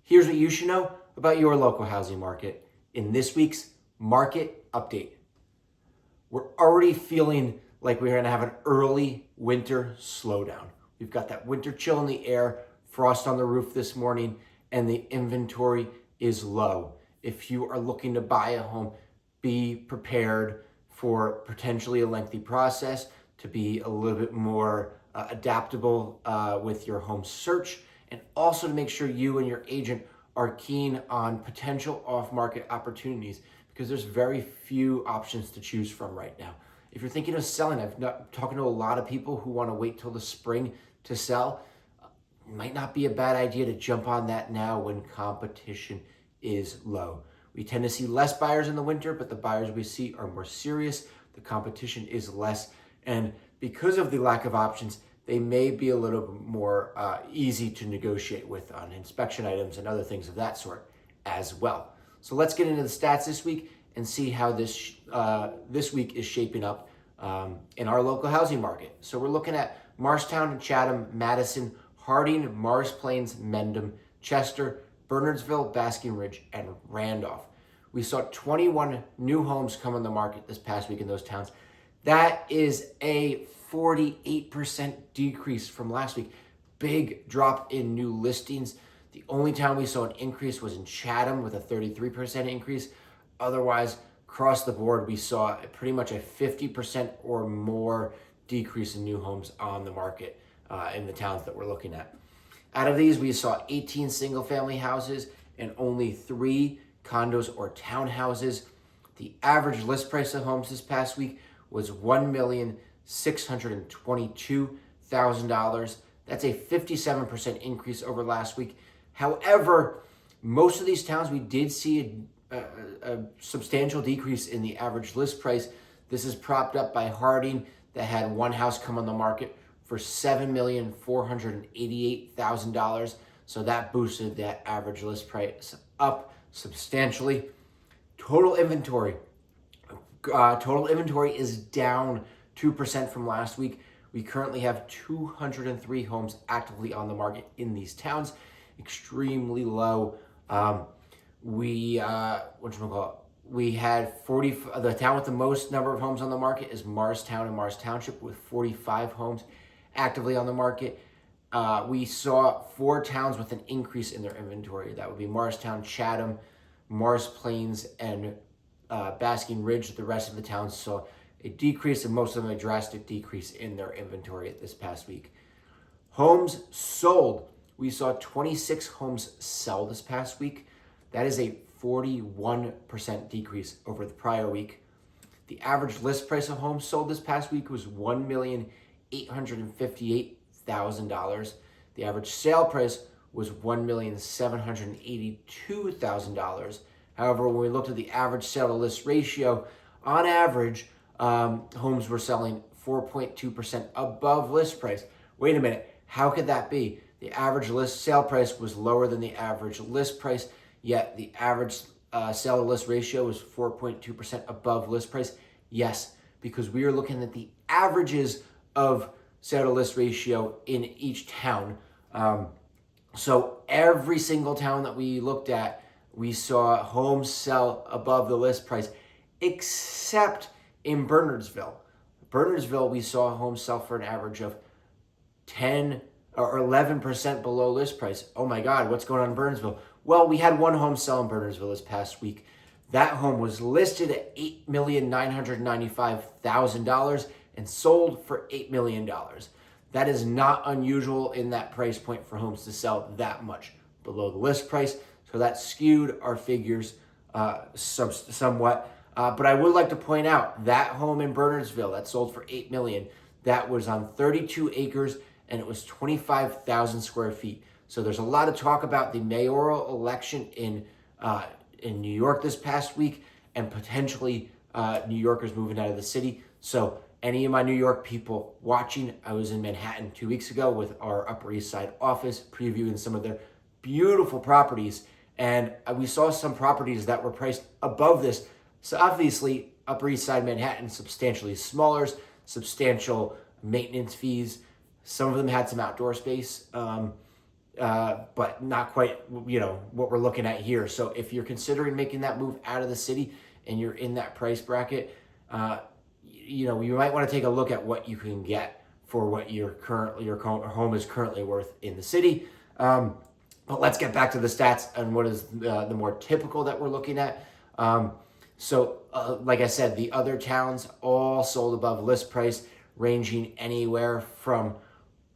Here's what you should know about your local housing market in this week's Market Update. We're already feeling like we're going to have an early winter slowdown. We've got that winter chill in the air, frost on the roof this morning, and the inventory is low. If you are looking to buy a home, be prepared for potentially a lengthy process, to be a little bit more adaptable with your home search, and also to make sure you and your agent are keen on potential off-market opportunities, because there's very few options to choose from right now. If you're thinking of selling, I'm talking to a lot of people who want to wait till the spring to sell. It might not be a bad idea to jump on that now when competition is low. We tend to see less buyers in the winter, but the buyers we see are more serious. The competition is less, and because of the lack of options, they may be a little bit more easy to negotiate with on inspection items and other things of that sort as well. So let's get into the stats this week and see how this week is shaping up in our local housing market. So we're looking at Morristown, Chatham, Madison, Harding, Morris Plains, Mendham, Chester, Bernardsville, Basking Ridge, and Randolph. We saw 21 new homes come on the market this past week in those towns. That is a 48% decrease from last week. Big drop in new listings. The only town we saw an increase was in Chatham with a 33% increase. Otherwise, across the board, we saw pretty much a 50% or more decrease in new homes on the market in the towns that we're looking at. Out of these, we saw 18 single-family houses and only 3 condos or townhouses. The average list price of homes this past week was $1,622,000. That's a 57% increase over last week. However, most of these towns, we did see a substantial decrease in the average list price. This is propped up by Harding, that had one house come on the market for $7,488,000. So that boosted that average list price up substantially. Total inventory is down 2% from last week. We currently have 203 homes actively on the market in these towns. Extremely low. We had 40. The town with the most number of homes on the market is Morristown and Morris Township with 45 homes actively on the market. We saw 4 towns with an increase in their inventory. That would be Morristown, Chatham, Morris Plains, and Basking Ridge. The rest of the towns saw a decrease, and most of them a drastic decrease in their inventory this past week. Homes sold. We saw 26 homes sell this past week. That is a 41% decrease over the prior week. The average list price of homes sold this past week was $1,858,000. The average sale price was $1,782,000. However, when we looked at the average sale to list ratio, on average, homes were selling 4.2% above list price. Wait a minute, how could that be? The average list sale price was lower than the average list price, yet the average sale to list ratio was 4.2% above list price. Yes, because we are looking at the averages of sale to list ratio in each town. So every single town that we looked at, we saw homes sell above the list price, except in Bernardsville. Bernardsville, we saw homes sell for an average of 10 or 11% below list price. Oh my God, what's going on in Bernardsville? Well, we had one home sell in Bernardsville this past week. That home was listed at $8,995,000 and sold for $8 million. That is not unusual in that price point for homes to sell that much below the list price. So that skewed our figures somewhat. But I would like to point out that home in Bernardsville that sold for $8 million, that was on 32 acres and it was 25,000 square feet. So there's a lot of talk about the mayoral election in New York this past week, and potentially New Yorkers moving out of the city. So any of my New York people watching, I was in Manhattan 2 weeks ago with our Upper East Side office previewing some of their beautiful properties. And we saw some properties that were priced above this. So obviously, Upper East Side Manhattan, substantially smaller, substantial maintenance fees. Some of them had some outdoor space. but not quite, what we're looking at here. So if you're considering making that move out of the city and you're in that price bracket, you might want to take a look at what you can get for what your home is currently worth in the city. But let's get back to the stats and what is the more typical that we're looking at. Like I said, the other towns all sold above list price, ranging anywhere from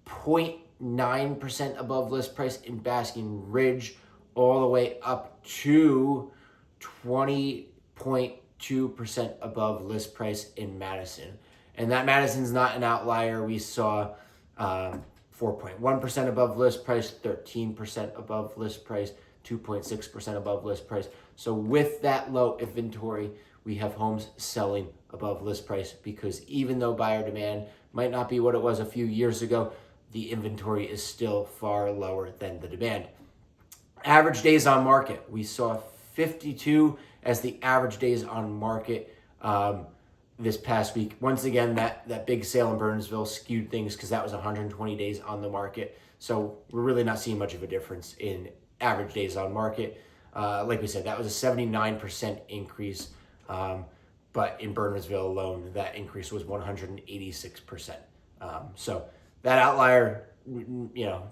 0.9% above list price in Basking Ridge all the way up to 20.2% above list price in Madison. And that Madison's not an outlier. We saw 4.1% above list price, 13% above list price, 2.6% above list price. So with that low inventory, we have homes selling above list price because even though buyer demand might not be what it was a few years ago, the inventory is still far lower than the demand. Average days on market, we saw 52 as the average days on market this past week. Once again, that big sale in Bernardsville skewed things because that was 120 days on the market. So we're really not seeing much of a difference in average days on market. Like we said, that was a 79% increase. But in Bernardsville alone, that increase was 186%. So that outlier,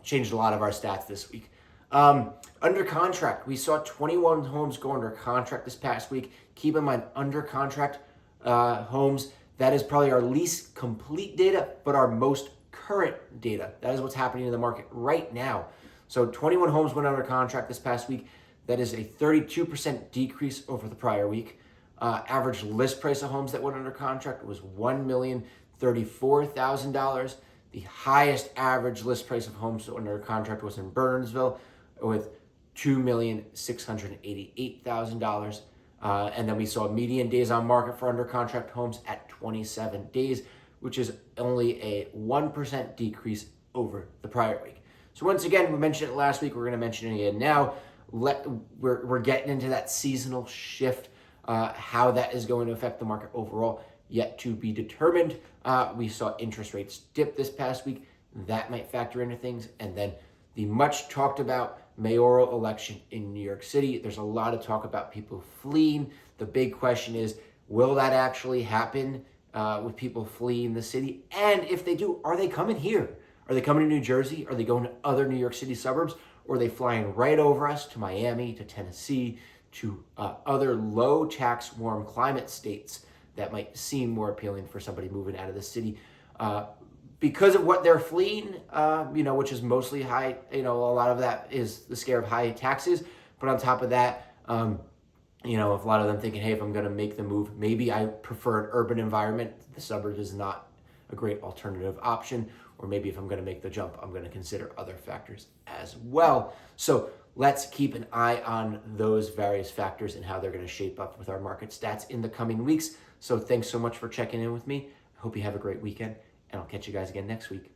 changed a lot of our stats this week. Under contract, we saw 21 homes go under contract this past week. Keep in mind, under contract homes, that is probably our least complete data, but our most current data. That is what's happening in the market right now. So 21 homes went under contract this past week. That is a 32% decrease over the prior week. Average list price of homes that went under contract was $1,034,000. The highest average list price of homes under contract was in Bernardsville with $2,688,000. And then we saw median days on market for under contract homes at 27 days, which is only a 1% decrease over the prior week. So once again, we mentioned it last week. We're going to mention it again now. We're getting into that seasonal shift. How that is going to affect the market overall, yet to be determined. We saw interest rates dip this past week. That might factor into things. And then the much talked about mayoral election in New York City. There's a lot of talk about people fleeing. The big question is, will that actually happen with people fleeing the city? And if they do, are they coming here? Are they coming to New Jersey? Are they going to other New York City suburbs? Or are they flying right over us to Miami, to Tennessee, to other low tax, warm climate states that might seem more appealing for somebody moving out of the city because of what they're fleeing, which is mostly high. A lot of that is the scare of high taxes. But on top of that, if a lot of them thinking, hey, if I'm going to make the move, maybe I prefer an urban environment. The suburbs is not a great alternative option. Or maybe if I'm going to make the jump, I'm going to consider other factors as well. So let's keep an eye on those various factors and how they're going to shape up with our market stats in the coming weeks. So thanks so much for checking in with me. I hope you have a great weekend, and I'll catch you guys again next week.